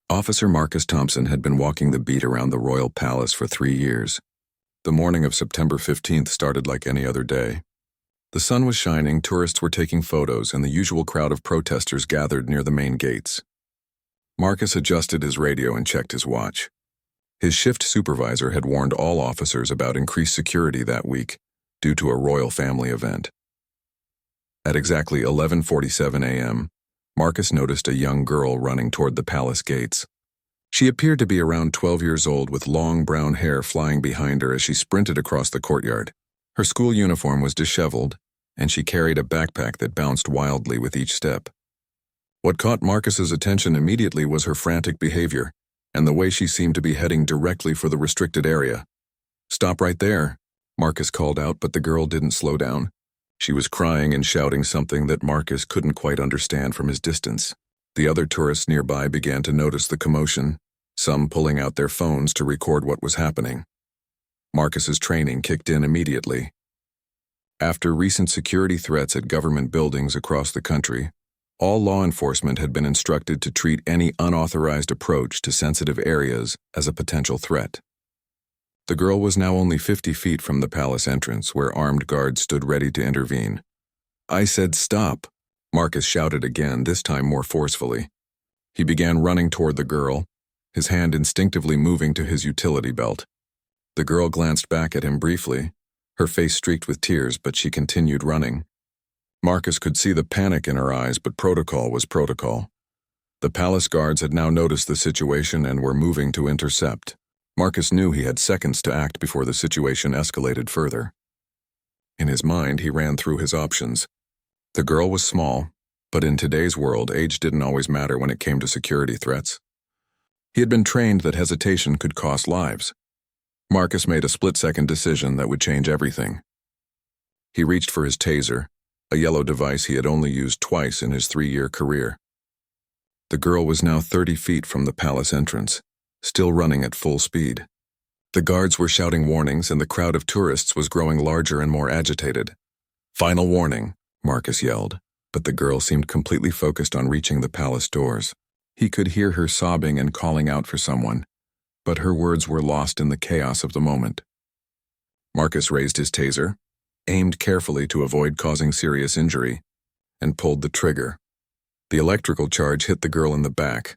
Officer Marcus Thompson had been walking the beat around the Royal Palace for 3 years. The morning of September 15th started like any other day. The sun was shining, tourists were taking photos, and the usual crowd of protesters gathered near the main gates. Marcus adjusted his radio and checked his watch. His shift supervisor had warned all officers about increased security that week due to a royal family event. At exactly 11:47 a.m., Marcus noticed a young girl running toward the palace gates. She appeared to be around 12 years old with long brown hair flying behind her as she sprinted across the courtyard. Her school uniform was disheveled, and she carried a backpack that bounced wildly with each step. What caught Marcus's attention immediately was her frantic behavior and the way she seemed to be heading directly for the restricted area. "Stop right there," Marcus called out, but the girl didn't slow down. She was crying and shouting something that Marcus couldn't quite understand from his distance. The other tourists nearby began to notice the commotion, some pulling out their phones to record what was happening. Marcus's training kicked in immediately. After recent security threats at government buildings across the country, all law enforcement had been instructed to treat any unauthorized approach to sensitive areas as a potential threat. The girl was now only 50 feet from the palace entrance, where armed guards stood ready to intervene. "I said stop," Marcus shouted again, this time more forcefully. He began running toward the girl, his hand instinctively moving to his utility belt. The girl glanced back at him briefly, her face streaked with tears, but she continued running. Marcus could see the panic in her eyes, but protocol was protocol. The palace guards had now noticed the situation and were moving to intercept. Marcus knew he had seconds to act before the situation escalated further. In his mind, he ran through his options. The girl was small, but in today's world, age didn't always matter when it came to security threats. He had been trained that hesitation could cost lives. Marcus made a split-second decision that would change everything. He reached for his taser, a yellow device he had only used twice in his 3-year career. The girl was now 30 feet from the palace entrance, still running at full speed. The guards were shouting warnings, and the crowd of tourists was growing larger and more agitated. "Final warning," Marcus yelled, but the girl seemed completely focused on reaching the palace doors. He could hear her sobbing and calling out for someone, but her words were lost in the chaos of the moment. Marcus raised his taser, aimed carefully to avoid causing serious injury, and pulled the trigger. The electrical charge hit the girl in the back,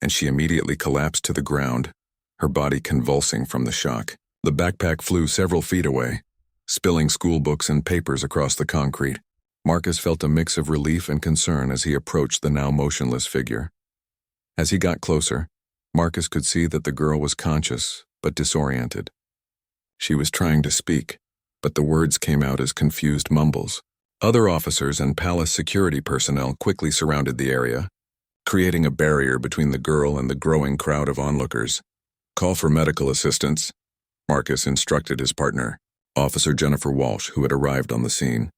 and she immediately collapsed to the ground, her body convulsing from the shock. The backpack flew several feet away, spilling school books and papers across the concrete. Marcus felt a mix of relief and concern as he approached the now motionless figure. As he got closer, Marcus could see that the girl was conscious, but disoriented. She was trying to speak, but the words came out as confused mumbles. Other officers and palace security personnel quickly surrounded the area, creating a barrier between the girl and the growing crowd of onlookers. "Call for medical assistance," Marcus instructed his partner, Officer Jennifer Walsh, who had arrived on the scene.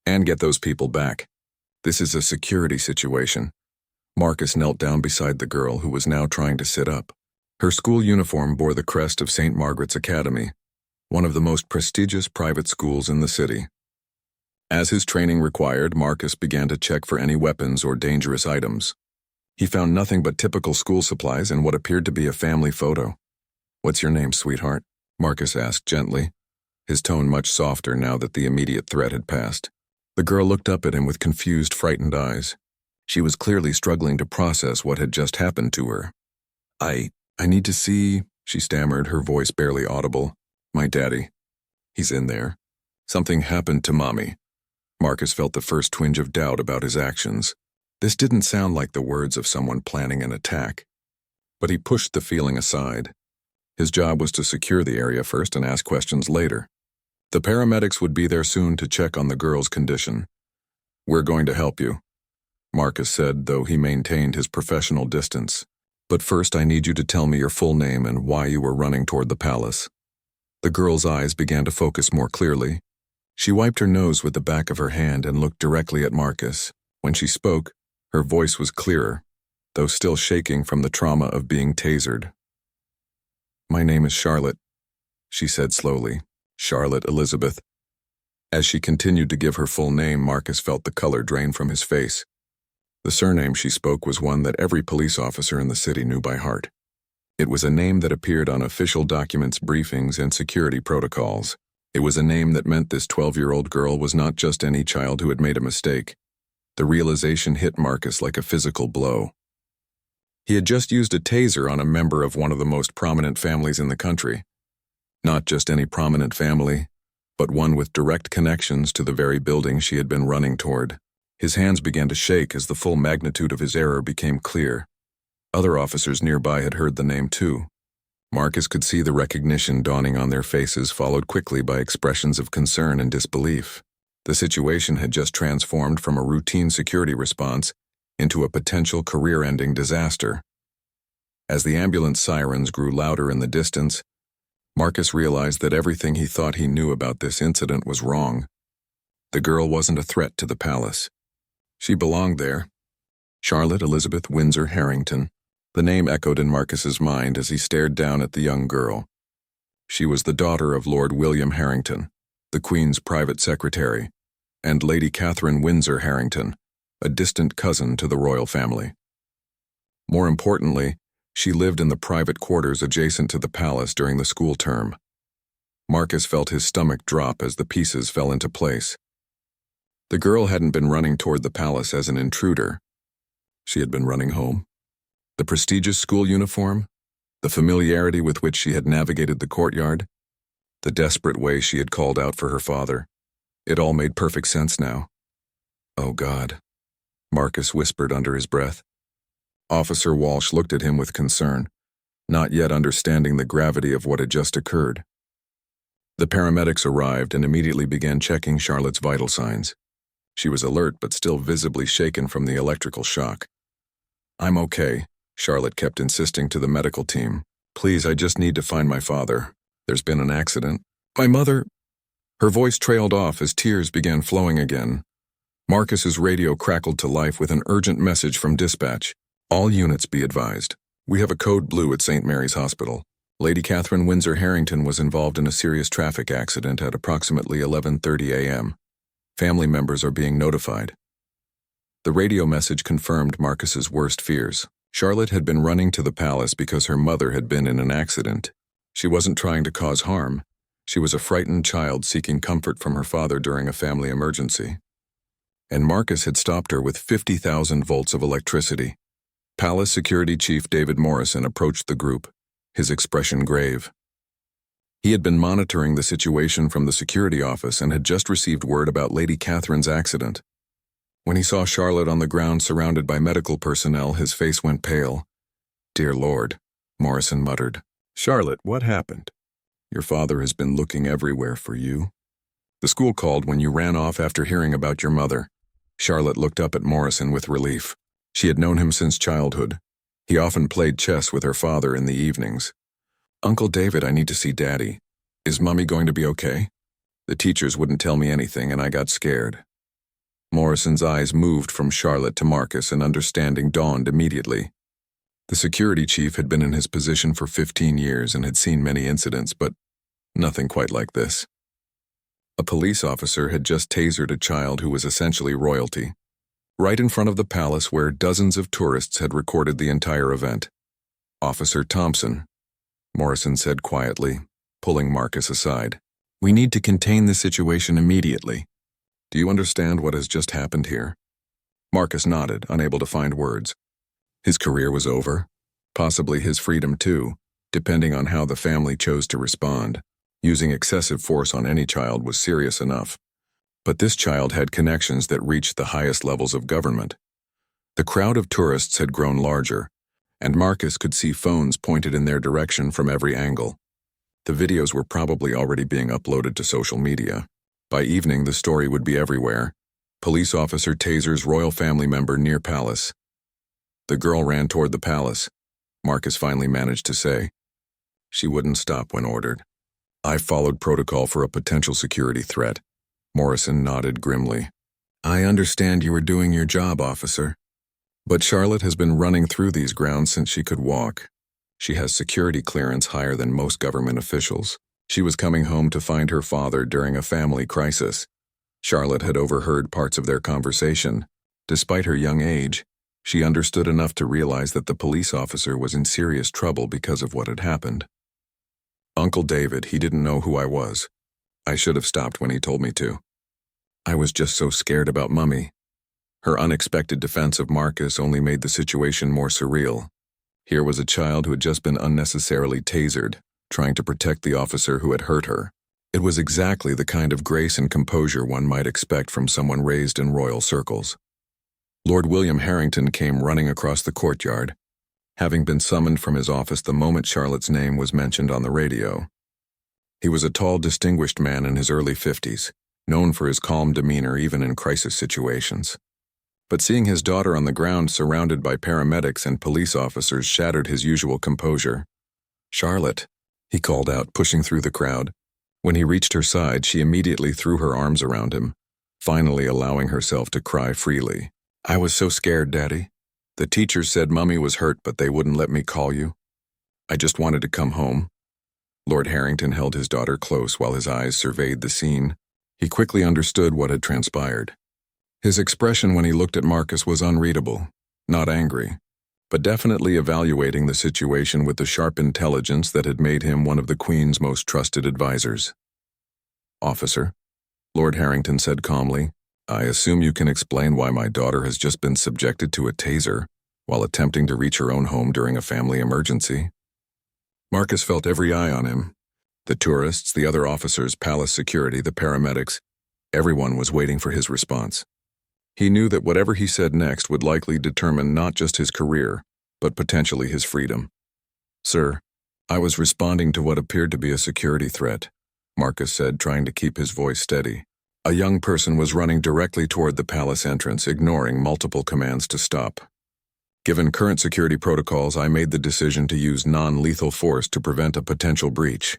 "And get those people back. This is a security situation." Marcus knelt down beside the girl, who was now trying to sit up. Her school uniform bore the crest of St. Margaret's Academy, one of the most prestigious private schools in the city. As his training required, Marcus began to check for any weapons or dangerous items. He found nothing but typical school supplies and what appeared to be a family photo. "What's your name, sweetheart?" Marcus asked gently, his tone much softer now that the immediate threat had passed. The girl looked up at him with confused, frightened eyes. She was clearly struggling to process what had just happened to her. I need to see," she stammered, her voice barely audible. "My daddy. He's in there. Something happened to Mommy." Marcus felt the first twinge of doubt about his actions. This didn't sound like the words of someone planning an attack. But he pushed the feeling aside. His job was to secure the area first and ask questions later. The paramedics would be there soon to check on the girl's condition. "We're going to help you," Marcus said, though he maintained his professional distance. "But first I need you to tell me your full name and why you were running toward the palace." The girl's eyes began to focus more clearly. She wiped her nose with the back of her hand and looked directly at Marcus. When she spoke, her voice was clearer, though still shaking from the trauma of being tasered. "My name is Charlotte," she said slowly. "Charlotte Elizabeth." As she continued to give her full name, Marcus felt the color drain from his face. The surname she spoke was one that every police officer in the city knew by heart. It was a name that appeared on official documents, briefings, and security protocols. It was a name that meant this 12-year-old girl was not just any child who had made a mistake. The realization hit Marcus like a physical blow. He had just used a taser on a member of one of the most prominent families in the country. Not just any prominent family, but one with direct connections to the very building she had been running toward. His hands began to shake as the full magnitude of his error became clear. Other officers nearby had heard the name too. Marcus could see the recognition dawning on their faces, followed quickly by expressions of concern and disbelief. The situation had just transformed from a routine security response into a potential career-ending disaster. As the ambulance sirens grew louder in the distance, Marcus realized that everything he thought he knew about this incident was wrong. The girl wasn't a threat to the palace. She belonged there. Charlotte Elizabeth Windsor Harrington. The name echoed in Marcus's mind as he stared down at the young girl. She was the daughter of Lord William Harrington, the Queen's private secretary, and Lady Catherine Windsor Harrington, a distant cousin to the royal family. More importantly, she lived in the private quarters adjacent to the palace during the school term. Marcus felt his stomach drop as the pieces fell into place. The girl hadn't been running toward the palace as an intruder. She had been running home. The prestigious school uniform, the familiarity with which she had navigated the courtyard, the desperate way she had called out for her father. It all made perfect sense now. "Oh God," Marcus whispered under his breath. Officer Walsh looked at him with concern, not yet understanding the gravity of what had just occurred. The paramedics arrived and immediately began checking Charlotte's vital signs. She was alert but still visibly shaken from the electrical shock. "I'm okay," Charlotte kept insisting to the medical team. "Please, I just need to find my father. There's been an accident." "My mother—" Her voice trailed off as tears began flowing again. Marcus's radio crackled to life with an urgent message from dispatch. "All units be advised. We have a code blue at St. Mary's Hospital. Lady Catherine Windsor Harrington was involved in a serious traffic accident at approximately 11:30 a.m. Family members are being notified." The radio message confirmed Marcus's worst fears. Charlotte had been running to the palace because her mother had been in an accident. She wasn't trying to cause harm. She was a frightened child seeking comfort from her father during a family emergency. And Marcus had stopped her with 50,000 volts of electricity. Palace Security Chief David Morrison approached the group, his expression grave. He had been monitoring the situation from the security office and had just received word about Lady Catherine's accident. When he saw Charlotte on the ground surrounded by medical personnel, his face went pale. "Dear Lord," Morrison muttered. "Charlotte, what happened? Your father has been looking everywhere for you. The school called when you ran off after hearing about your mother." Charlotte looked up at Morrison with relief. She had known him since childhood. He often played chess with her father in the evenings. "Uncle David, I need to see Daddy. Is Mummy going to be okay? The teachers wouldn't tell me anything and I got scared." Morrison's eyes moved from Charlotte to Marcus and understanding dawned immediately. The security chief had been in his position for 15 years and had seen many incidents, but nothing quite like this. A police officer had just tasered a child who was essentially royalty, right in front of the palace where dozens of tourists had recorded the entire event. "Officer Thompson," Morrison said quietly, pulling Marcus aside. "We need to contain the situation immediately. Do you understand what has just happened here?" Marcus nodded, unable to find words. His career was over, possibly his freedom too, depending on how the family chose to respond. Using excessive force on any child was serious enough. But this child had connections that reached the highest levels of government. The crowd of tourists had grown larger, and Marcus could see phones pointed in their direction from every angle. The videos were probably already being uploaded to social media. By evening, the story would be everywhere. Police officer tasers royal family member near palace. The girl ran toward the palace, Marcus finally managed to say. She wouldn't stop when ordered. "I followed protocol for a potential security threat." Morrison nodded grimly. "I understand you were doing your job, officer. But Charlotte has been running through these grounds since she could walk. She has security clearance higher than most government officials. She was coming home to find her father during a family crisis. Charlotte had overheard parts of their conversation. Despite her young age, She understood enough to realize that the police officer was in serious trouble because of what had happened. Uncle David, he didn't know who I was. I should have stopped when he told me to. I was just so scared about Mummy. Her unexpected defense of Marcus only made the situation more surreal. Here was a child who had just been unnecessarily tasered, trying to protect the officer who had hurt her. It was exactly the kind of grace and composure one might expect from someone raised in royal circles. Lord William Harrington came running across the courtyard, having been summoned from his office the moment Charlotte's name was mentioned on the radio. He was a tall, distinguished man in his early 50s, known for his calm demeanor even in crisis situations. But seeing his daughter on the ground surrounded by paramedics and police officers shattered his usual composure. "Charlotte," he called out, pushing through the crowd. When he reached her side, she immediately threw her arms around him, finally allowing herself to cry freely. "I was so scared, Daddy. The teachers said Mummy was hurt, but they wouldn't let me call you. I just wanted to come home." Lord Harrington held his daughter close while his eyes surveyed the scene. He quickly understood what had transpired. His expression when he looked at Marcus was unreadable, not angry, but definitely evaluating the situation with the sharp intelligence that had made him one of the Queen's most trusted advisors. "Officer," Lord Harrington said calmly, "I assume you can explain why my daughter has just been subjected to a taser while attempting to reach her own home during a family emergency." Marcus felt every eye on him. The tourists, the other officers, palace security, the paramedics, everyone was waiting for his response. He knew that whatever he said next would likely determine not just his career, but potentially his freedom. "Sir, I was responding to what appeared to be a security threat," Marcus said, trying to keep his voice steady. A young person was running directly toward the palace entrance, ignoring multiple commands to stop. "Given current security protocols, I made the decision to use non-lethal force to prevent a potential breach."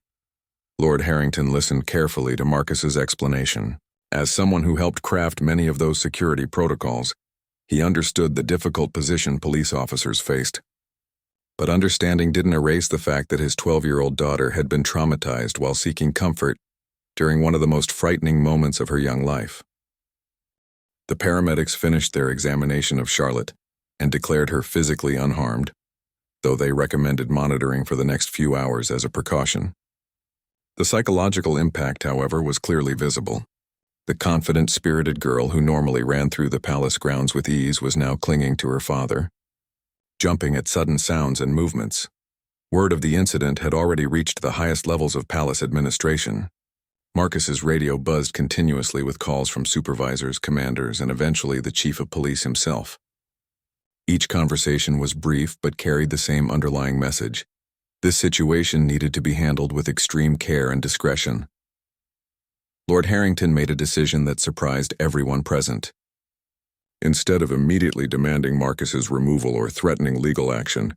Lord Harrington listened carefully to Marcus's explanation. As someone who helped craft many of those security protocols, he understood the difficult position police officers faced. But understanding didn't erase the fact that his 12-year-old daughter had been traumatized while seeking comfort during one of the most frightening moments of her young life. The paramedics finished their examination of Charlotte and declared her physically unharmed, though they recommended monitoring for the next few hours as a precaution. The psychological impact, however, was clearly visible. The confident, spirited girl who normally ran through the palace grounds with ease was now clinging to her father, jumping at sudden sounds and movements. Word of the incident had already reached the highest levels of palace administration. Marcus's radio buzzed continuously with calls from supervisors, commanders, and eventually the chief of police himself. Each conversation was brief but carried the same underlying message. This situation needed to be handled with extreme care and discretion. Lord Harrington made a decision that surprised everyone present. Instead of immediately demanding Marcus's removal or threatening legal action,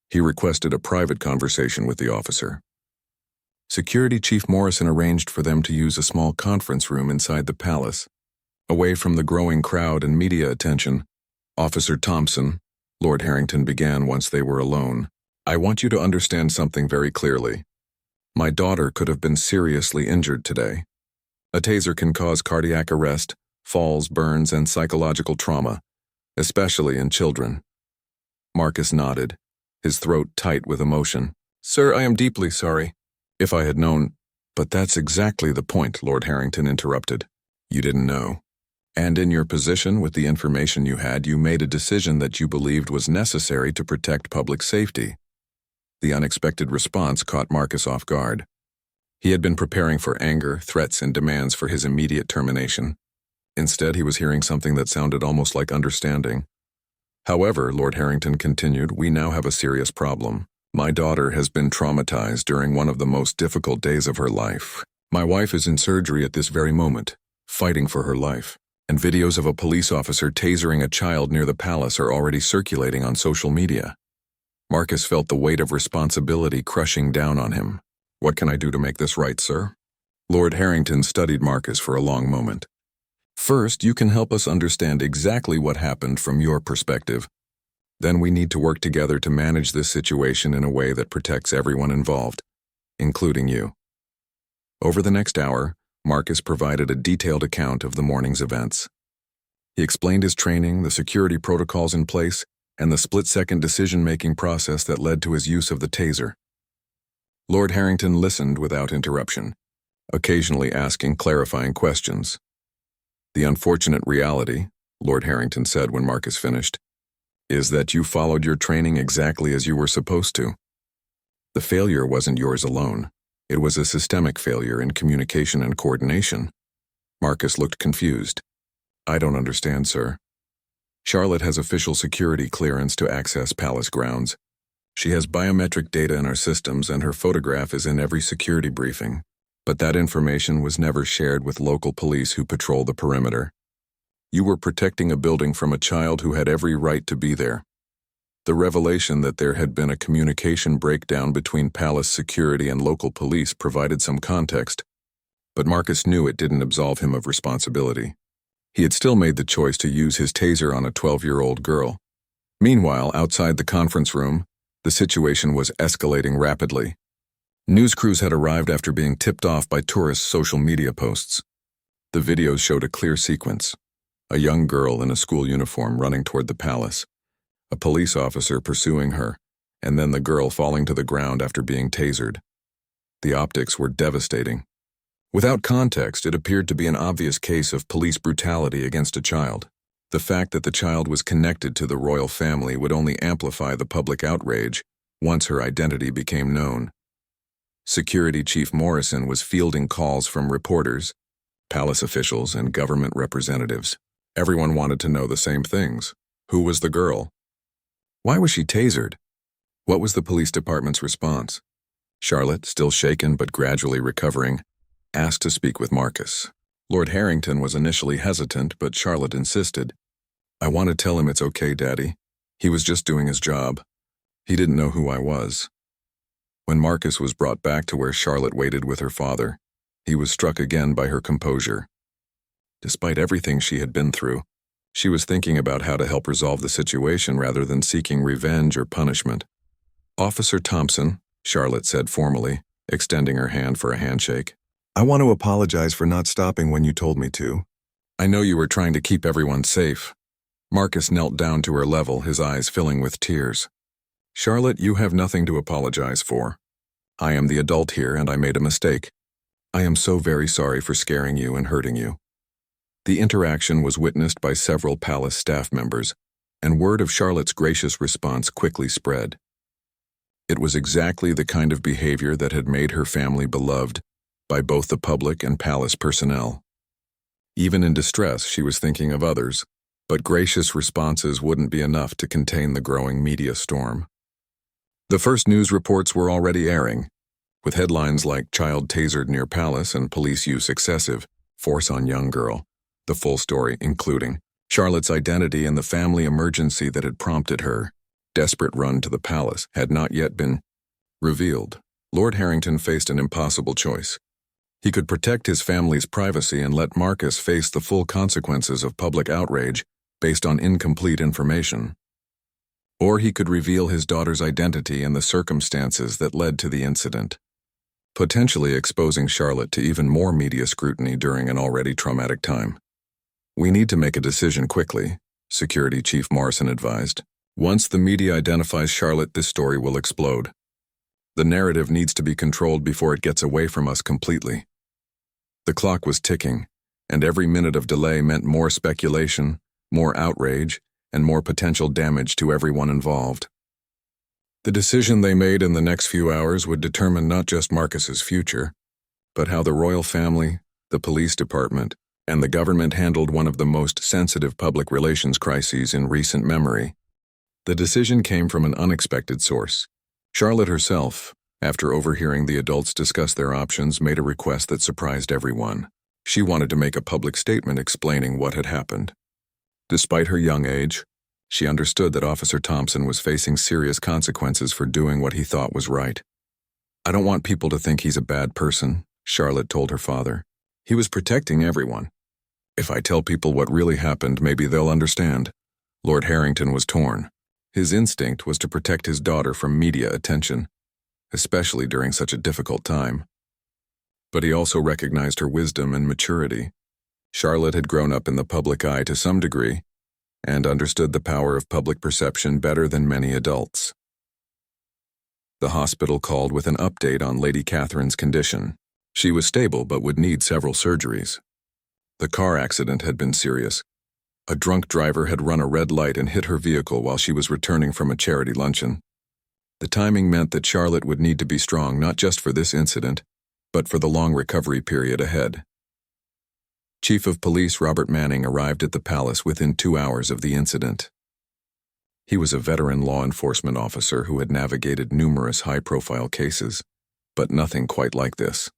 he requested a private conversation with the officer. Security Chief Morrison arranged for them to use a small conference room inside the palace. Away from the growing crowd and media attention, "Officer Thompson," Lord Harrington began once they were alone, "I want you to understand something very clearly. My daughter could have been seriously injured today. A taser can cause cardiac arrest, falls, burns, and psychological trauma, especially in children." Marcus nodded, his throat tight with emotion. "Sir, I am deeply sorry. If I had known—" "But that's exactly the point," Lord Harrington interrupted. "You didn't know. And in your position with the information you had, you made a decision that you believed was necessary to protect public safety." The unexpected response caught Marcus off guard. He had been preparing for anger, threats, and demands for his immediate termination. Instead, he was hearing something that sounded almost like understanding. "However," Lord Harrington continued, "we now have a serious problem. My daughter has been traumatized during one of the most difficult days of her life. My wife is in surgery at this very moment, fighting for her life, and videos of a police officer tasering a child near the palace are already circulating on social media." Marcus felt the weight of responsibility crushing down on him. "What can I do to make this right, sir?" Lord Harrington studied Marcus for a long moment. "First, you can help us understand exactly what happened from your perspective. Then we need to work together to manage this situation in a way that protects everyone involved, including you." Over the next hour, Marcus provided a detailed account of the morning's events. He explained his training, the security protocols in place, and the split-second decision-making process that led to his use of the taser. Lord Harrington listened without interruption, occasionally asking clarifying questions. "The unfortunate reality," Lord Harrington said when Marcus finished, "is that you followed your training exactly as you were supposed to. The failure wasn't yours alone. It was a systemic failure in communication and coordination." Marcus looked confused. "I don't understand, sir." "Charlotte has official security clearance to access palace grounds. She has biometric data in our systems and her photograph is in every security briefing. But that information was never shared with local police who patrol the perimeter. You were protecting a building from a child who had every right to be there. The revelation that there had been a communication breakdown between palace security and local police provided some context, but Marcus knew it didn't absolve him of responsibility. He had still made the choice to use his taser on a 12-year-old girl. Meanwhile, outside the conference room, the situation was escalating rapidly. News crews had arrived after being tipped off by tourists' social media posts. The videos showed a clear sequence: a young girl in a school uniform running toward the palace, a police officer pursuing her, and then the girl falling to the ground after being tasered. The optics were devastating. Without context, it appeared to be an obvious case of police brutality against a child. The fact that the child was connected to the royal family would only amplify the public outrage once her identity became known. Security Chief Morrison was fielding calls from reporters, palace officials, and government representatives. Everyone wanted to know the same things. Who was the girl? Why was she tasered? What was the police department's response? Charlotte, still shaken but gradually recovering, asked to speak with Marcus. Lord Harrington was initially hesitant, but Charlotte insisted. "I want to tell him it's okay, Daddy. He was just doing his job. He didn't know who I was." When Marcus was brought back to where Charlotte waited with her father, he was struck again by her composure. Despite everything she had been through, she was thinking about how to help resolve the situation rather than seeking revenge or punishment. "Officer Thompson," Charlotte said formally, extending her hand for a handshake, "I want to apologize for not stopping when you told me to. I know you were trying to keep everyone safe." Marcus knelt down to her level, his eyes filling with tears. "Charlotte, you have nothing to apologize for. I am the adult here and I made a mistake. I am so very sorry for scaring you and hurting you." The interaction was witnessed by several palace staff members, and word of Charlotte's gracious response quickly spread. It was exactly the kind of behavior that had made her family beloved by both the public and palace personnel. Even in distress, she was thinking of others, but gracious responses wouldn't be enough to contain the growing media storm. The first news reports were already airing, with headlines like "Child Tasered Near Palace" and "Police Use Excessive, Force on Young Girl," the full story including Charlotte's identity and the family emergency that had prompted her desperate run to the palace had not yet been revealed. Lord Harrington faced an impossible choice. He could protect his family's privacy and let Marcus face the full consequences of public outrage based on incomplete information. Or he could reveal his daughter's identity and the circumstances that led to the incident, potentially exposing Charlotte to even more media scrutiny during an already traumatic time. "We need to make a decision quickly," Security Chief Morrison advised. "Once the media identifies Charlotte, this story will explode. The narrative needs to be controlled before it gets away from us completely." The clock was ticking, and every minute of delay meant more speculation, more outrage, and more potential damage to everyone involved. The decision they made in the next few hours would determine not just Marcus's future, but how the royal family, the police department, and the government handled one of the most sensitive public relations crises in recent memory. The decision came from an unexpected source. Charlotte herself, after overhearing the adults discuss their options, made a request that surprised everyone. She wanted to make a public statement explaining what had happened. Despite her young age, she understood that Officer Thompson was facing serious consequences for doing what he thought was right. "I don't want people to think he's a bad person," Charlotte told her father. "He was protecting everyone. If I tell people what really happened, maybe they'll understand." Lord Harrington was torn. His instinct was to protect his daughter from media attention, especially during such a difficult time. But he also recognized her wisdom and maturity. Charlotte had grown up in the public eye to some degree, and understood the power of public perception better than many adults. The hospital called with an update on Lady Catherine's condition. She was stable but would need several surgeries. The car accident had been serious. A drunk driver had run a red light and hit her vehicle while she was returning from a charity luncheon. The timing meant that Charlotte would need to be strong not just for this incident, but for the long recovery period ahead. Chief of Police Robert Manning arrived at the palace within 2 hours of the incident. He was a veteran law enforcement officer who had navigated numerous high-profile cases, but nothing quite like this.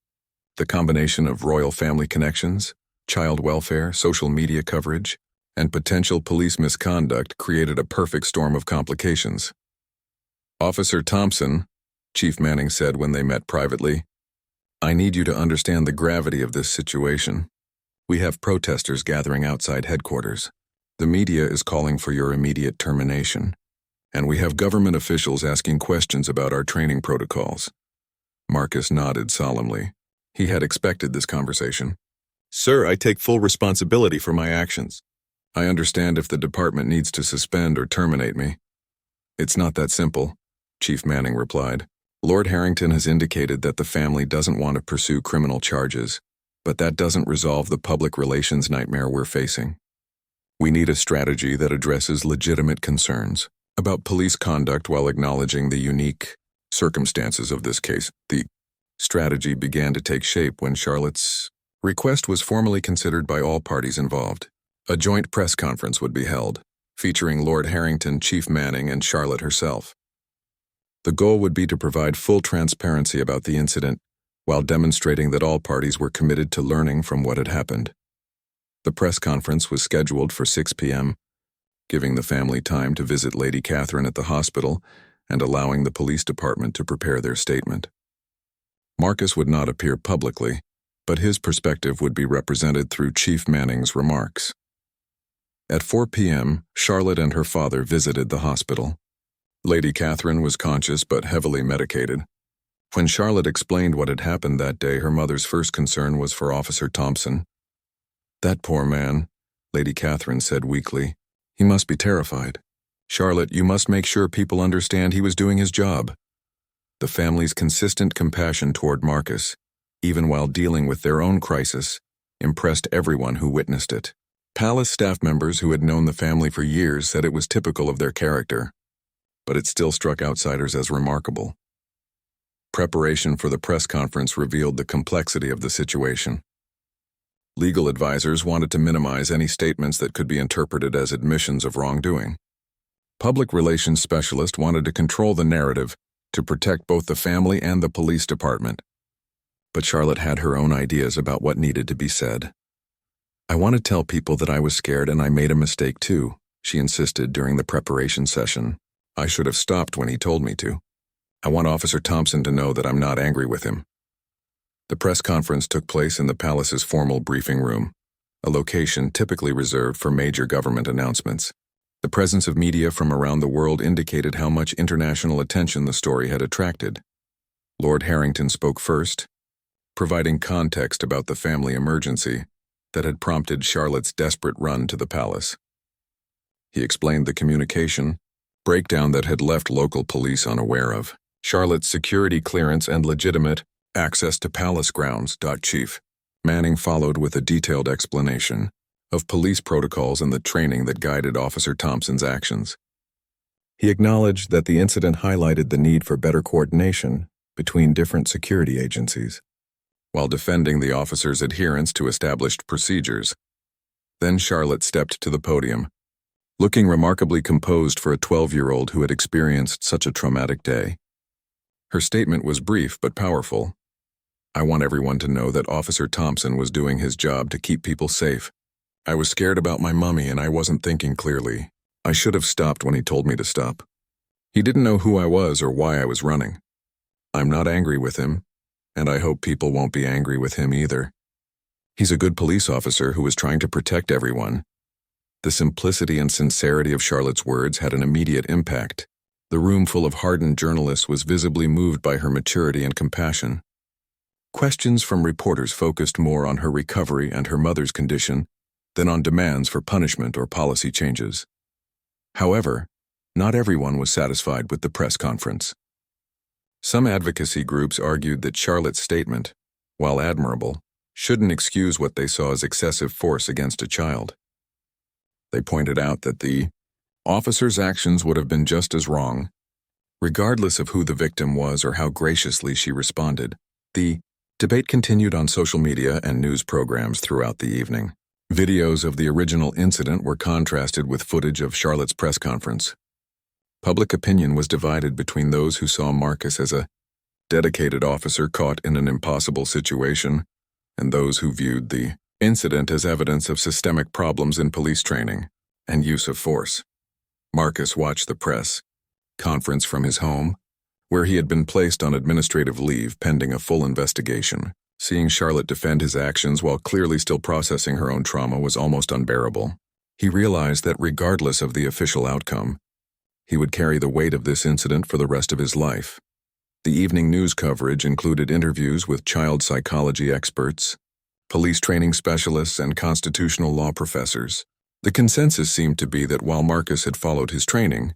The combination of royal family connections, child welfare, social media coverage, and potential police misconduct created a perfect storm of complications. "Officer Thompson," Chief Manning said when they met privately, "I need you to understand the gravity of this situation. We have protesters gathering outside headquarters. The media is calling for your immediate termination. And we have government officials asking questions about our training protocols." Marcus nodded solemnly. He had expected this conversation. "Sir, I take full responsibility for my actions. I understand if the department needs to suspend or terminate me." "It's not that simple," Chief Manning replied. "Lord Harrington has indicated that the family doesn't want to pursue criminal charges, but that doesn't resolve the public relations nightmare we're facing. We need a strategy that addresses legitimate concerns about police conduct while acknowledging the unique circumstances of this case." The strategy began to take shape when Charlotte's request was formally considered by all parties involved. A joint press conference would be held, featuring Lord Harrington, Chief Manning, and Charlotte herself. The goal would be to provide full transparency about the incident while demonstrating that all parties were committed to learning from what had happened. The press conference was scheduled for 6 p.m., giving the family time to visit Lady Catherine at the hospital and allowing the police department to prepare their statement. Marcus would not appear publicly, but his perspective would be represented through Chief Manning's remarks. At 4 p.m., Charlotte and her father visited the hospital. Lady Catherine was conscious but heavily medicated. When Charlotte explained what had happened that day, her mother's first concern was for Officer Thompson. "That poor man," Lady Catherine said weakly. "He must be terrified. Charlotte, you must make sure people understand he was doing his job." The family's consistent compassion toward Marcus, even while dealing with their own crisis, impressed everyone who witnessed it. Palace staff members who had known the family for years said it was typical of their character, but it still struck outsiders as remarkable. Preparation for the press conference revealed the complexity of the situation. Legal advisors wanted to minimize any statements that could be interpreted as admissions of wrongdoing. Public relations specialists wanted to control the narrative to protect both the family and the police department. But Charlotte had her own ideas about what needed to be said. "I want to tell people that I was scared and I made a mistake too," she insisted during the preparation session. "I should have stopped when he told me to. I want Officer Thompson to know that I'm not angry with him." The press conference took place in the palace's formal briefing room, a location typically reserved for major government announcements. The presence of media from around the world indicated how much international attention the story had attracted. Lord Harrington spoke first, providing context about the family emergency that had prompted Charlotte's desperate run to the palace. He explained the communication breakdown that had left local police unaware of Charlotte's security clearance and legitimate access to palace grounds. Chief Manning followed with a detailed explanation of police protocols and the training that guided Officer Thompson's actions. He acknowledged that the incident highlighted the need for better coordination between different security agencies, while defending the officer's adherence to established procedures. Then Charlotte stepped to the podium, looking remarkably composed for a 12-year-old who had experienced such a traumatic day. Her statement was brief but powerful. "I want everyone to know that Officer Thompson was doing his job to keep people safe. I was scared about my mummy and I wasn't thinking clearly. I should have stopped when he told me to stop. He didn't know who I was or why I was running. I'm not angry with him, and I hope people won't be angry with him either. He's a good police officer who was trying to protect everyone." The simplicity and sincerity of Charlotte's words had an immediate impact. The room full of hardened journalists was visibly moved by her maturity and compassion. Questions from reporters focused more on her recovery and her mother's condition than on demands for punishment or policy changes. However, not everyone was satisfied with the press conference. Some advocacy groups argued that Charlotte's statement, while admirable, shouldn't excuse what they saw as excessive force against a child. They pointed out that the officer's actions would have been just as wrong, regardless of who the victim was or how graciously she responded. The debate continued on social media and news programs throughout the evening. Videos of the original incident were contrasted with footage of Charlotte's press conference. Public opinion was divided between those who saw Marcus as a dedicated officer caught in an impossible situation and those who viewed the incident as evidence of systemic problems in police training and use of force. Marcus watched the press conference from his home, where he had been placed on administrative leave pending a full investigation. Seeing Charlotte defend his actions while clearly still processing her own trauma was almost unbearable. He realized that regardless of the official outcome, he would carry the weight of this incident for the rest of his life. The evening news coverage included interviews with child psychology experts, police training specialists, and constitutional law professors. The consensus seemed to be that while Marcus had followed his training,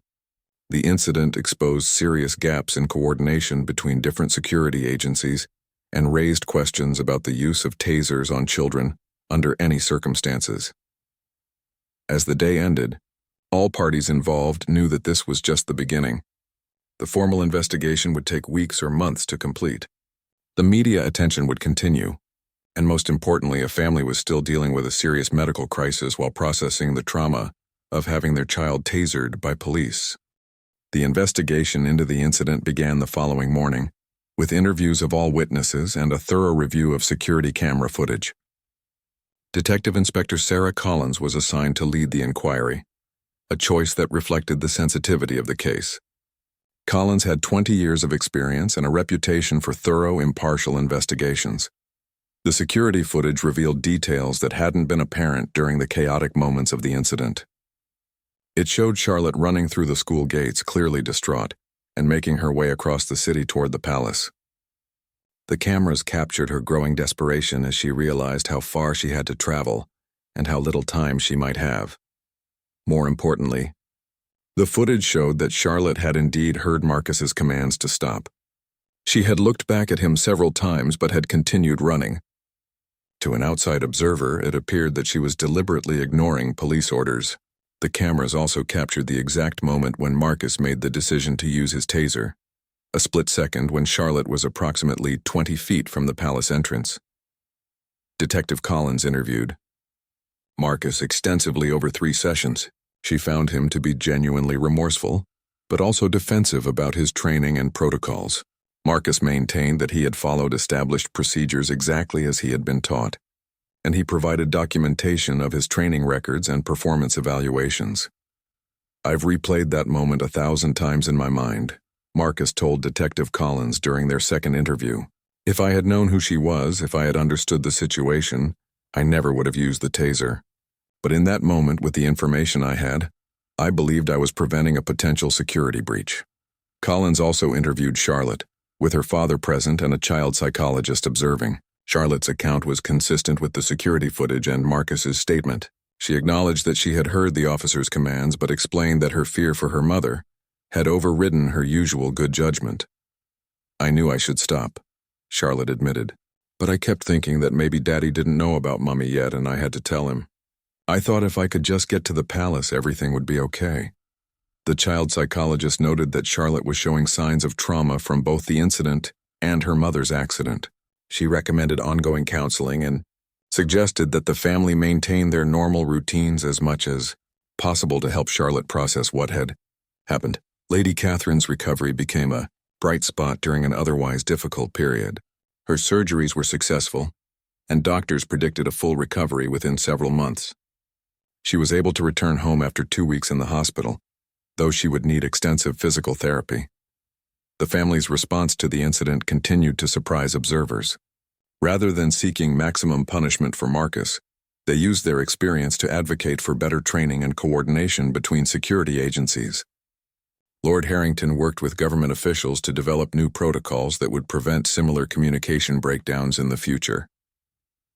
the incident exposed serious gaps in coordination between different security agencies and raised questions about the use of tasers on children under any circumstances. As the day ended, all parties involved knew that this was just the beginning. The formal investigation would take weeks or months to complete. The media attention would continue, and most importantly, a family was still dealing with a serious medical crisis while processing the trauma of having their child tasered by police. The investigation into the incident began the following morning, with interviews of all witnesses and a thorough review of security camera footage. Detective Inspector Sarah Collins was assigned to lead the inquiry, a choice that reflected the sensitivity of the case. Collins had 20 years of experience and a reputation for thorough, impartial investigations. The security footage revealed details that hadn't been apparent during the chaotic moments of the incident. It showed Charlotte running through the school gates, clearly distraught, and making her way across the city toward the palace. The cameras captured her growing desperation as she realized how far she had to travel and how little time she might have. More importantly, the footage showed that Charlotte had indeed heard Marcus's commands to stop. She had looked back at him several times but had continued running. To an outside observer, it appeared that she was deliberately ignoring police orders. The cameras also captured the exact moment when Marcus made the decision to use his taser, a split second when Charlotte was approximately 20 feet from the palace entrance. Detective Collins interviewed Marcus extensively over 3 sessions. She found him to be genuinely remorseful, but also defensive about his training and protocols. Marcus maintained that he had followed established procedures exactly as he had been taught, and he provided documentation of his training records and performance evaluations. "I've replayed that moment 1,000 times in my mind," Marcus told Detective Collins during their second interview. "If I had known who she was, if I had understood the situation, I never would have used the taser. But in that moment, with the information I had, I believed I was preventing a potential security breach." Collins also interviewed Charlotte, with her father present and a child psychologist observing. Charlotte's account was consistent with the security footage and Marcus's statement. She acknowledged that she had heard the officer's commands but explained that her fear for her mother had overridden her usual good judgment. "I knew I should stop," Charlotte admitted, "but I kept thinking that maybe Daddy didn't know about Mummy yet and I had to tell him. I thought if I could just get to the palace, everything would be okay." The child psychologist noted that Charlotte was showing signs of trauma from both the incident and her mother's accident. She recommended ongoing counseling and suggested that the family maintain their normal routines as much as possible to help Charlotte process what had happened. Lady Catherine's recovery became a bright spot during an otherwise difficult period. Her surgeries were successful, and doctors predicted a full recovery within several months. She was able to return home after 2 weeks in the hospital, though she would need extensive physical therapy. The family's response to the incident continued to surprise observers. Rather than seeking maximum punishment for Marcus, they used their experience to advocate for better training and coordination between security agencies. Lord Harrington worked with government officials to develop new protocols that would prevent similar communication breakdowns in the future.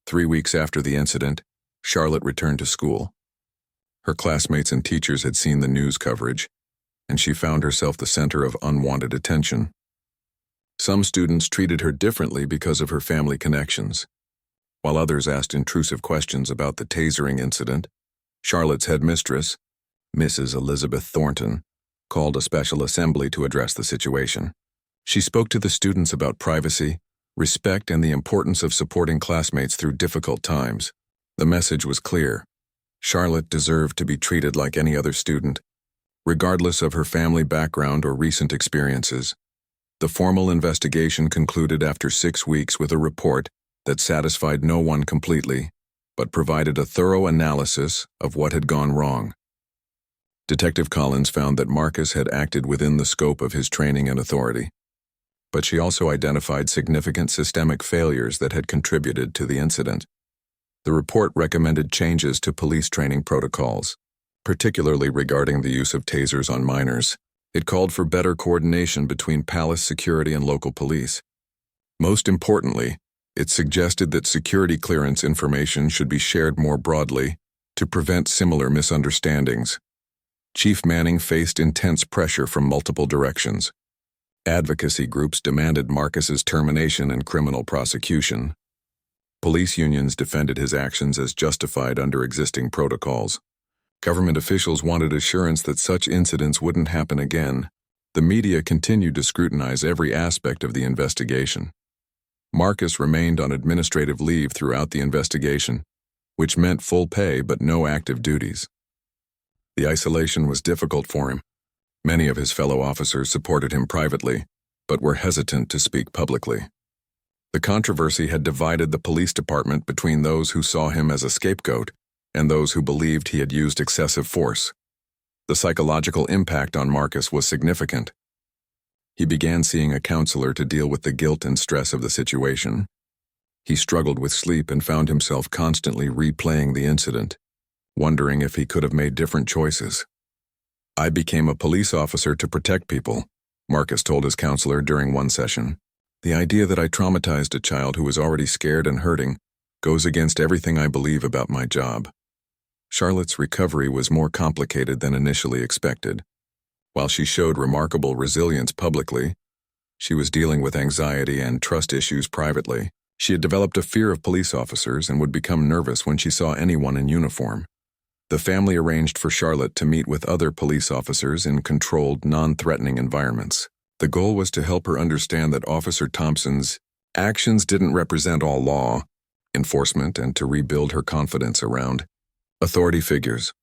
3 weeks after the incident, Charlotte returned to school. Her classmates and teachers had seen the news coverage, and she found herself the center of unwanted attention. Some students treated her differently because of her family connections. While others asked intrusive questions about the tasering incident, Charlotte's headmistress, Mrs. Elizabeth Thornton, called a special assembly to address the situation. She spoke to the students about privacy, respect, and the importance of supporting classmates through difficult times. The message was clear. Charlotte deserved to be treated like any other student, regardless of her family background or recent experiences. The formal investigation concluded after 6 weeks with a report that satisfied no one completely, but provided a thorough analysis of what had gone wrong. Detective Collins found that Marcus had acted within the scope of his training and authority, but she also identified significant systemic failures that had contributed to the incident. The report recommended changes to police training protocols, particularly regarding the use of tasers on minors. It called for better coordination between palace security and local police. Most importantly, it suggested that security clearance information should be shared more broadly to prevent similar misunderstandings. Chief Manning faced intense pressure from multiple directions. Advocacy groups demanded Marcus's termination and criminal prosecution. Police unions defended his actions as justified under existing protocols. Government officials wanted assurance that such incidents wouldn't happen again. The media continued to scrutinize every aspect of the investigation. Marcus remained on administrative leave throughout the investigation, which meant full pay but no active duties. The isolation was difficult for him. Many of his fellow officers supported him privately, but were hesitant to speak publicly. The controversy had divided the police department between those who saw him as a scapegoat and those who believed he had used excessive force. The psychological impact on Marcus was significant. He began seeing a counselor to deal with the guilt and stress of the situation. He struggled with sleep and found himself constantly replaying the incident, wondering if he could have made different choices. "I became a police officer to protect people," Marcus told his counselor during one session. "The idea that I traumatized a child who was already scared and hurting goes against everything I believe about my job." Charlotte's recovery was more complicated than initially expected. While she showed remarkable resilience publicly, she was dealing with anxiety and trust issues privately. She had developed a fear of police officers and would become nervous when she saw anyone in uniform. The family arranged for Charlotte to meet with other police officers in controlled, non-threatening environments. The goal was to help her understand that Officer Thompson's actions didn't represent all law enforcement and to rebuild her confidence around authority figures.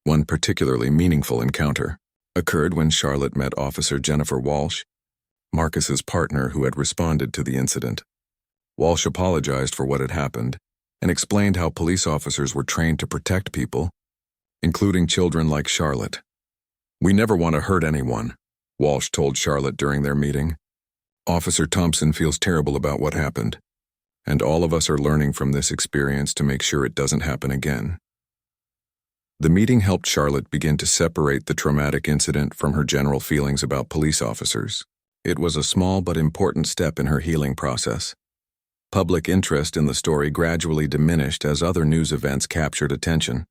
One particularly meaningful encounter occurred when Charlotte met Officer Jennifer Walsh, Marcus's partner who had responded to the incident. Walsh apologized for what had happened and explained how police officers were trained to protect people, including children like Charlotte. "We never want to hurt anyone," Walsh told Charlotte during their meeting. "Officer Thompson feels terrible about what happened, and all of us are learning from this experience to make sure it doesn't happen again." The meeting helped Charlotte begin to separate the traumatic incident from her general feelings about police officers. It was a small but important step in her healing process. Public interest in the story gradually diminished as other news events captured attention.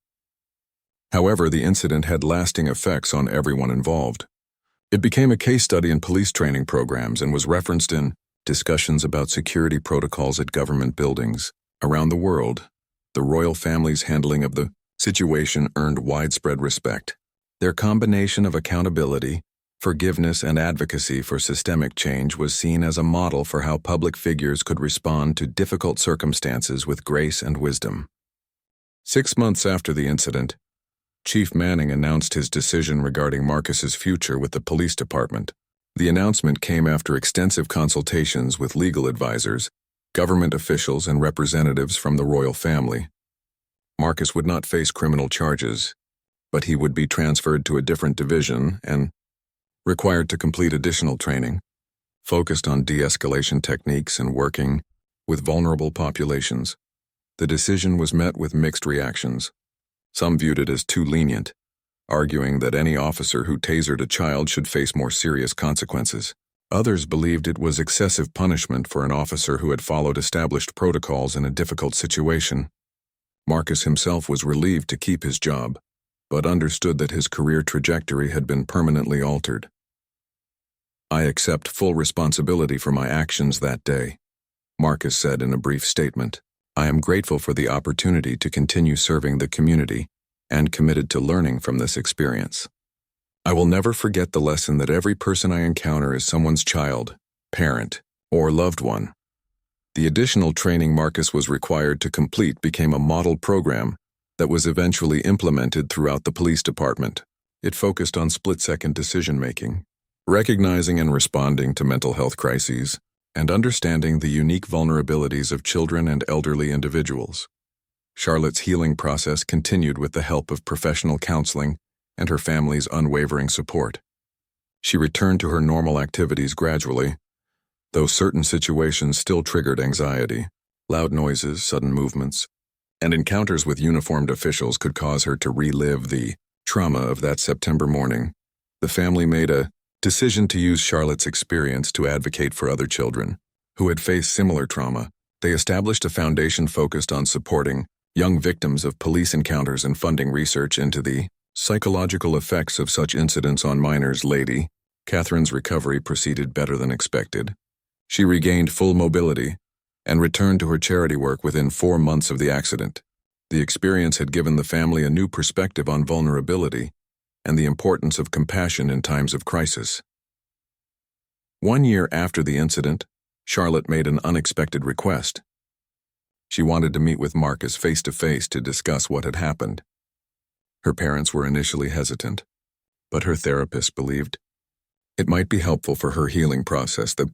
However, the incident had lasting effects on everyone involved. It became a case study in police training programs and was referenced in discussions about security protocols at government buildings. Around the world, the royal family's handling of the situation earned widespread respect. Their combination of accountability, forgiveness, and advocacy for systemic change was seen as a model for how public figures could respond to difficult circumstances with grace and wisdom. 6 months after the incident, Chief Manning announced his decision regarding Marcus's future with the police department. The announcement came after extensive consultations with legal advisors, government officials, and representatives from the royal family. Marcus would not face criminal charges, but he would be transferred to a different division and required to complete additional training, focused on de-escalation techniques and working with vulnerable populations. The decision was met with mixed reactions. Some viewed it as too lenient, arguing that any officer who tasered a child should face more serious consequences. Others believed it was excessive punishment for an officer who had followed established protocols in a difficult situation. Marcus himself was relieved to keep his job, but understood that his career trajectory had been permanently altered. "I accept full responsibility for my actions that day," Marcus said in a brief statement. "I am grateful for the opportunity to continue serving the community and committed to learning from this experience. I will never forget the lesson that every person I encounter is someone's child, parent, or loved one." The additional training Marcus was required to complete became a model program that was eventually implemented throughout the police department. It focused on split-second decision-making, recognizing and responding to mental health crises, and understanding the unique vulnerabilities of children and elderly individuals. Charlotte's healing process continued with the help of professional counseling and her family's unwavering support. She returned to her normal activities gradually, though certain situations still triggered anxiety. Loud noises, sudden movements, and encounters with uniformed officials could cause her to relive the trauma of that September morning. The family made a decision to use Charlotte's experience to advocate for other children who had faced similar trauma. They established a foundation focused on supporting young victims of police encounters and funding research into the psychological effects of such incidents on minors. Lady Catherine's recovery proceeded better than expected. She regained full mobility and returned to her charity work within 4 months of the accident. The experience had given the family a new perspective on vulnerability and the importance of compassion in times of crisis. 1 year after the incident, Charlotte made an unexpected request. She wanted to meet with Marcus face-to-face to discuss what had happened. Her parents were initially hesitant, but her therapist believed it might be helpful for her healing process. The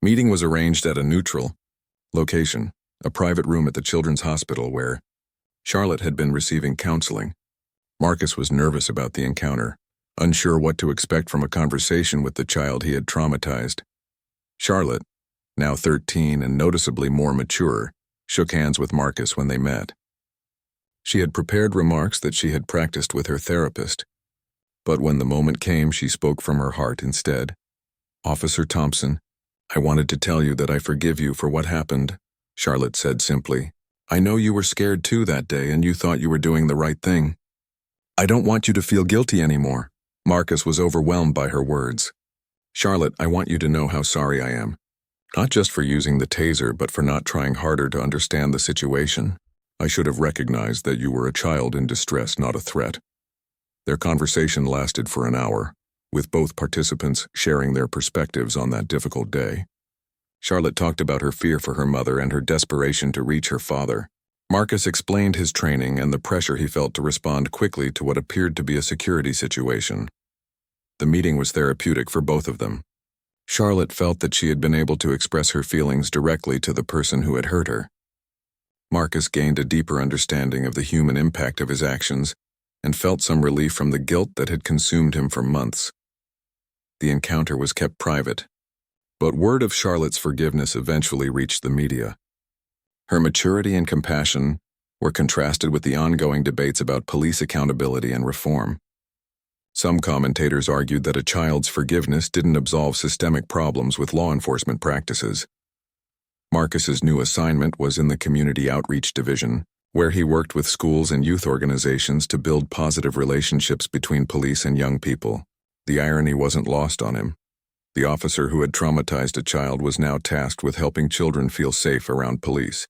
meeting was arranged at a neutral location, a private room at the Children's Hospital where Charlotte had been receiving counseling. Marcus was nervous about the encounter, unsure what to expect from a conversation with the child he had traumatized. Charlotte, now 13 and noticeably more mature, shook hands with Marcus when they met. She had prepared remarks that she had practiced with her therapist, but when the moment came, she spoke from her heart instead. "Officer Thompson, I wanted to tell you that I forgive you for what happened," Charlotte said simply. "I know you were scared too that day and you thought you were doing the right thing. I don't want you to feel guilty anymore." Marcus was overwhelmed by her words. "Charlotte, I want you to know how sorry I am. Not just for using the taser, but for not trying harder to understand the situation. I should have recognized that you were a child in distress, not a threat." Their conversation lasted for an hour, with both participants sharing their perspectives on that difficult day. Charlotte talked about her fear for her mother and her desperation to reach her father. Marcus explained his training and the pressure he felt to respond quickly to what appeared to be a security situation. The meeting was therapeutic for both of them. Charlotte felt that she had been able to express her feelings directly to the person who had hurt her. Marcus gained a deeper understanding of the human impact of his actions and felt some relief from the guilt that had consumed him for months. The encounter was kept private, but word of Charlotte's forgiveness eventually reached the media. Her maturity and compassion were contrasted with the ongoing debates about police accountability and reform. Some commentators argued that a child's forgiveness didn't absolve systemic problems with law enforcement practices. Marcus's new assignment was in the Community Outreach Division, where he worked with schools and youth organizations to build positive relationships between police and young people. The irony wasn't lost on him. The officer who had traumatized a child was now tasked with helping children feel safe around police.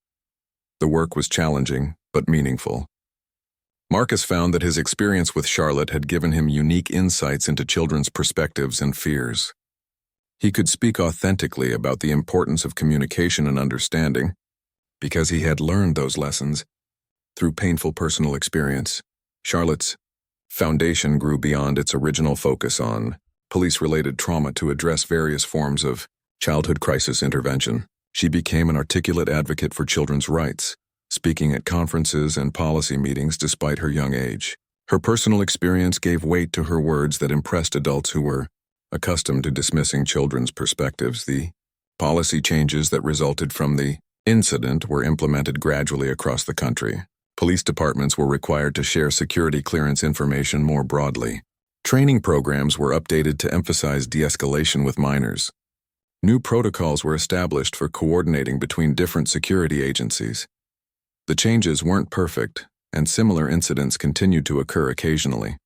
The work was challenging, but meaningful. Marcus found that his experience with Charlotte had given him unique insights into children's perspectives and fears. He could speak authentically about the importance of communication and understanding because he had learned those lessons through painful personal experience. Charlotte's foundation grew beyond its original focus on police-related trauma to address various forms of childhood crisis intervention. She became an articulate advocate for children's rights, speaking at conferences and policy meetings despite her young age. Her personal experience gave weight to her words that impressed adults who were accustomed to dismissing children's perspectives. The policy changes that resulted from the incident were implemented gradually across the country. Police departments were required to share security clearance information more broadly. Training programs were updated to emphasize de-escalation with minors. New protocols were established for coordinating between different security agencies. The changes weren't perfect, and similar incidents continued to occur occasionally.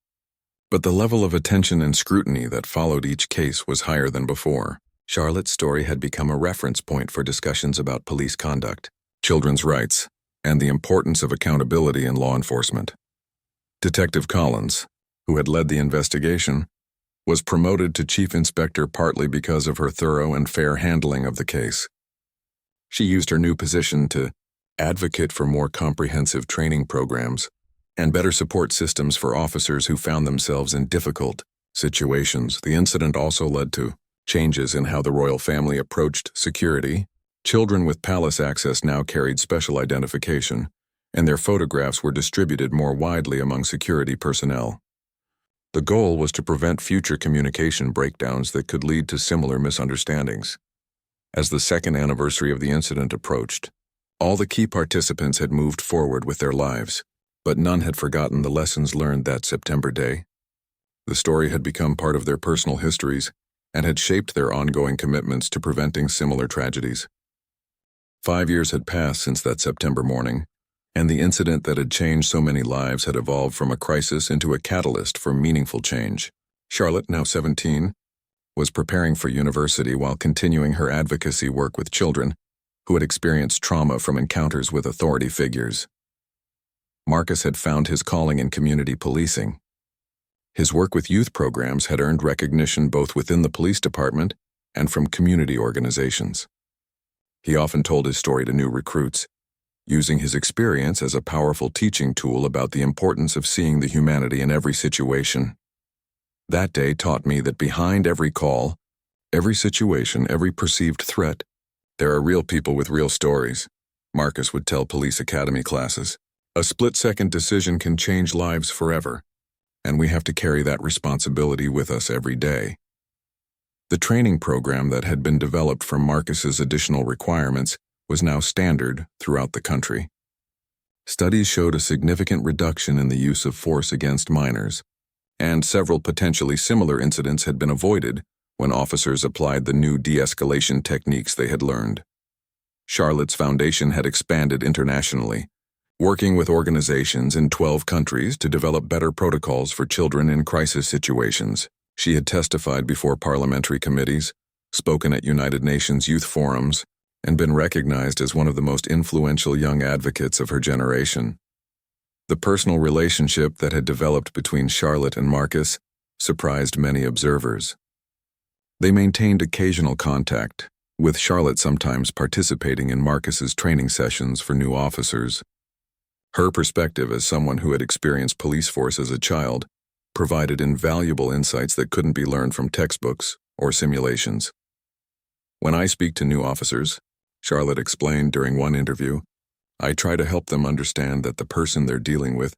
But the level of attention and scrutiny that followed each case was higher than before. Charlotte's story had become a reference point for discussions about police conduct, children's rights, and the importance of accountability in law enforcement. Detective Collins, who had led the investigation, was promoted to chief inspector partly because of her thorough and fair handling of the case. She used her new position to advocate for more comprehensive training programs and better support systems for officers who found themselves in difficult situations. The incident also led to changes in how the royal family approached security. Children with palace access now carried special identification, and their photographs were distributed more widely among security personnel. The goal was to prevent future communication breakdowns that could lead to similar misunderstandings. As the second anniversary of the incident approached, all the key participants had moved forward with their lives, but none had forgotten the lessons learned that September day. The story had become part of their personal histories and had shaped their ongoing commitments to preventing similar tragedies. 5 years had passed since that September morning, and the incident that had changed so many lives had evolved from a crisis into a catalyst for meaningful change. Charlotte, now 17, was preparing for university while continuing her advocacy work with children who had experienced trauma from encounters with authority figures. Marcus had found his calling in community policing. His work with youth programs had earned recognition both within the police department and from community organizations. He often told his story to new recruits, using his experience as a powerful teaching tool about the importance of seeing the humanity in every situation. That day taught me that behind every call, every situation, every perceived threat, there are real people with real stories, Marcus would tell police academy classes. A split-second decision can change lives forever, and we have to carry that responsibility with us every day. The training program that had been developed from Marcus's additional requirements was now standard throughout the country. Studies showed a significant reduction in the use of force against minors, and several potentially similar incidents had been avoided when officers applied the new de-escalation techniques they had learned. Charlotte's foundation had expanded internationally, working with organizations in 12 countries to develop better protocols for children in crisis situations. She had testified before parliamentary committees, spoken at United Nations youth forums, and been recognized as one of the most influential young advocates of her generation. The personal relationship that had developed between Charlotte and Marcus surprised many observers. They maintained occasional contact, with Charlotte sometimes participating in Marcus's training sessions for new officers. Her perspective as someone who had experienced police force as a child provided invaluable insights that couldn't be learned from textbooks or simulations. When I speak to new officers, Charlotte explained during one interview, I try to help them understand that the person they're dealing with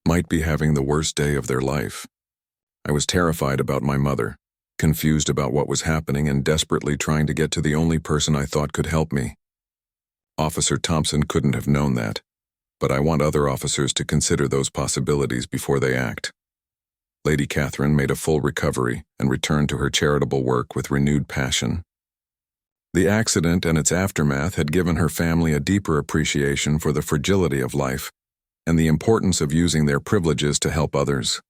might be having the worst day of their life. I was terrified about my mother, confused about what was happening and desperately trying to get to the only person I thought could help me. Officer Thompson couldn't have known that, but I want other officers to consider those possibilities before they act. Lady Catherine made a full recovery and returned to her charitable work with renewed passion. The accident and its aftermath had given her family a deeper appreciation for the fragility of life and the importance of using their privileges to help others.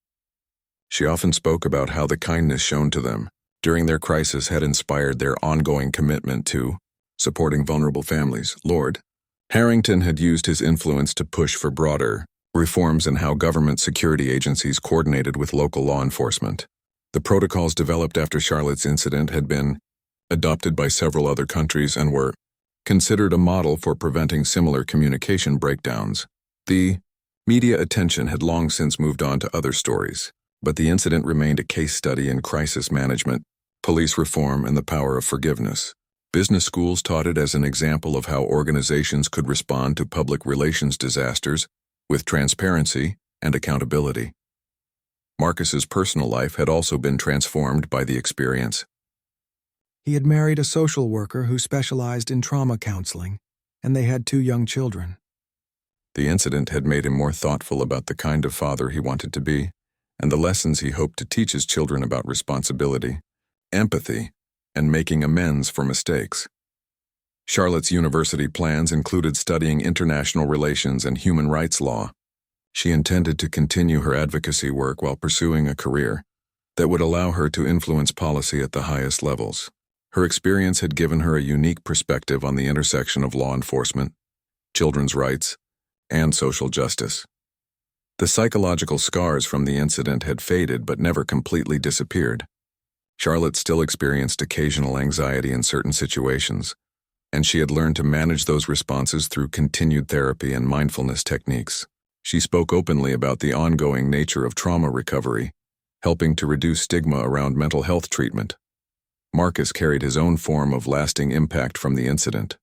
She often spoke about how the kindness shown to them during their crisis had inspired their ongoing commitment to supporting vulnerable families. Lord Harrington had used his influence to push for broader reforms in how government security agencies coordinated with local law enforcement. The protocols developed after Charlotte's incident had been adopted by several other countries and were considered a model for preventing similar communication breakdowns. The media attention had long since moved on to other stories, but the incident remained a case study in crisis management, police reform, and the power of forgiveness. Business schools taught it as an example of how organizations could respond to public relations disasters with transparency and accountability. Marcus's personal life had also been transformed by the experience. He had married a social worker who specialized in trauma counseling, and they had 2 young children. The incident had made him more thoughtful about the kind of father he wanted to be, and the lessons he hoped to teach his children about responsibility, empathy, and making amends for mistakes. Charlotte's university plans included studying international relations and human rights law. She intended to continue her advocacy work while pursuing a career that would allow her to influence policy at the highest levels. Her experience had given her a unique perspective on the intersection of law enforcement, children's rights, and social justice. The psychological scars from the incident had faded but never completely disappeared. Charlotte still experienced occasional anxiety in certain situations, and she had learned to manage those responses through continued therapy and mindfulness techniques. She spoke openly about the ongoing nature of trauma recovery, helping to reduce stigma around mental health treatment. Marcus carried his own form of lasting impact from the incident.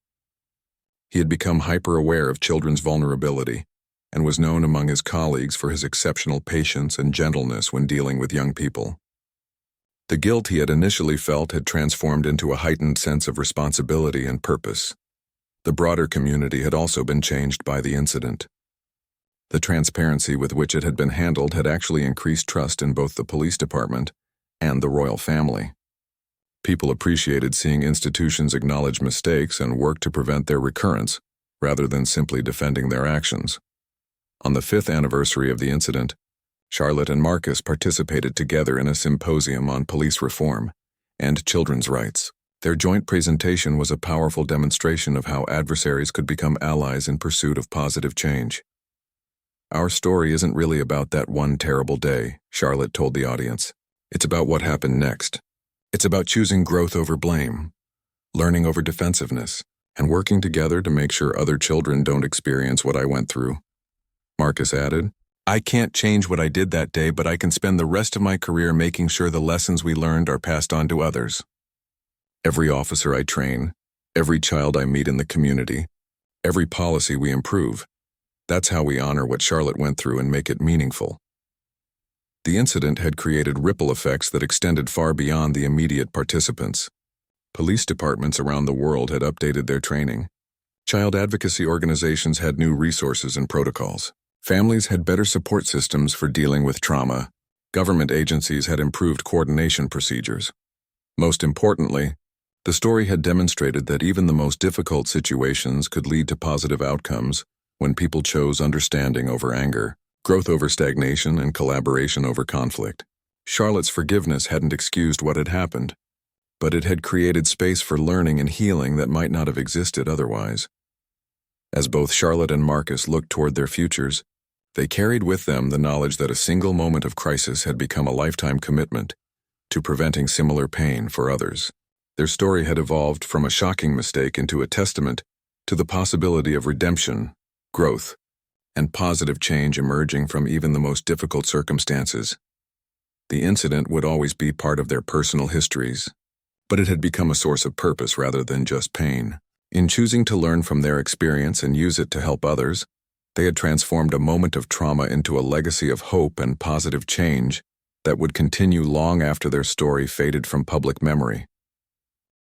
He had become hyper-aware of children's vulnerability and was known among his colleagues for his exceptional patience and gentleness when dealing with young people. The guilt he had initially felt had transformed into a heightened sense of responsibility and purpose. The broader community had also been changed by the incident. The transparency with which it had been handled had actually increased trust in both the police department and the royal family. People appreciated seeing institutions acknowledge mistakes and work to prevent their recurrence, rather than simply defending their actions. On the 5th anniversary of the incident, Charlotte and Marcus participated together in a symposium on police reform and children's rights. Their joint presentation was a powerful demonstration of how adversaries could become allies in pursuit of positive change. "Our story isn't really about that one terrible day," Charlotte told the audience. "It's about what happened next. It's about choosing growth over blame, learning over defensiveness, and working together to make sure other children don't experience what I went through." Marcus added, "I can't change what I did that day, but I can spend the rest of my career making sure the lessons we learned are passed on to others. Every officer I train, every child I meet in the community, every policy we improve, that's how we honor what Charlotte went through and make it meaningful." The incident had created ripple effects that extended far beyond the immediate participants. Police departments around the world had updated their training. Child advocacy organizations had new resources and protocols. Families had better support systems for dealing with trauma. Government agencies had improved coordination procedures. Most importantly, the story had demonstrated that even the most difficult situations could lead to positive outcomes when people chose understanding over anger, growth over stagnation, and collaboration over conflict. Charlotte's forgiveness hadn't excused what had happened, but it had created space for learning and healing that might not have existed otherwise. As both Charlotte and Marcus looked toward their futures, they carried with them the knowledge that a single moment of crisis had become a lifetime commitment to preventing similar pain for others. Their story had evolved from a shocking mistake into a testament to the possibility of redemption, growth, and positive change emerging from even the most difficult circumstances. The incident would always be part of their personal histories, but it had become a source of purpose rather than just pain. In choosing to learn from their experience and use it to help others, they had transformed a moment of trauma into a legacy of hope and positive change that would continue long after their story faded from public memory.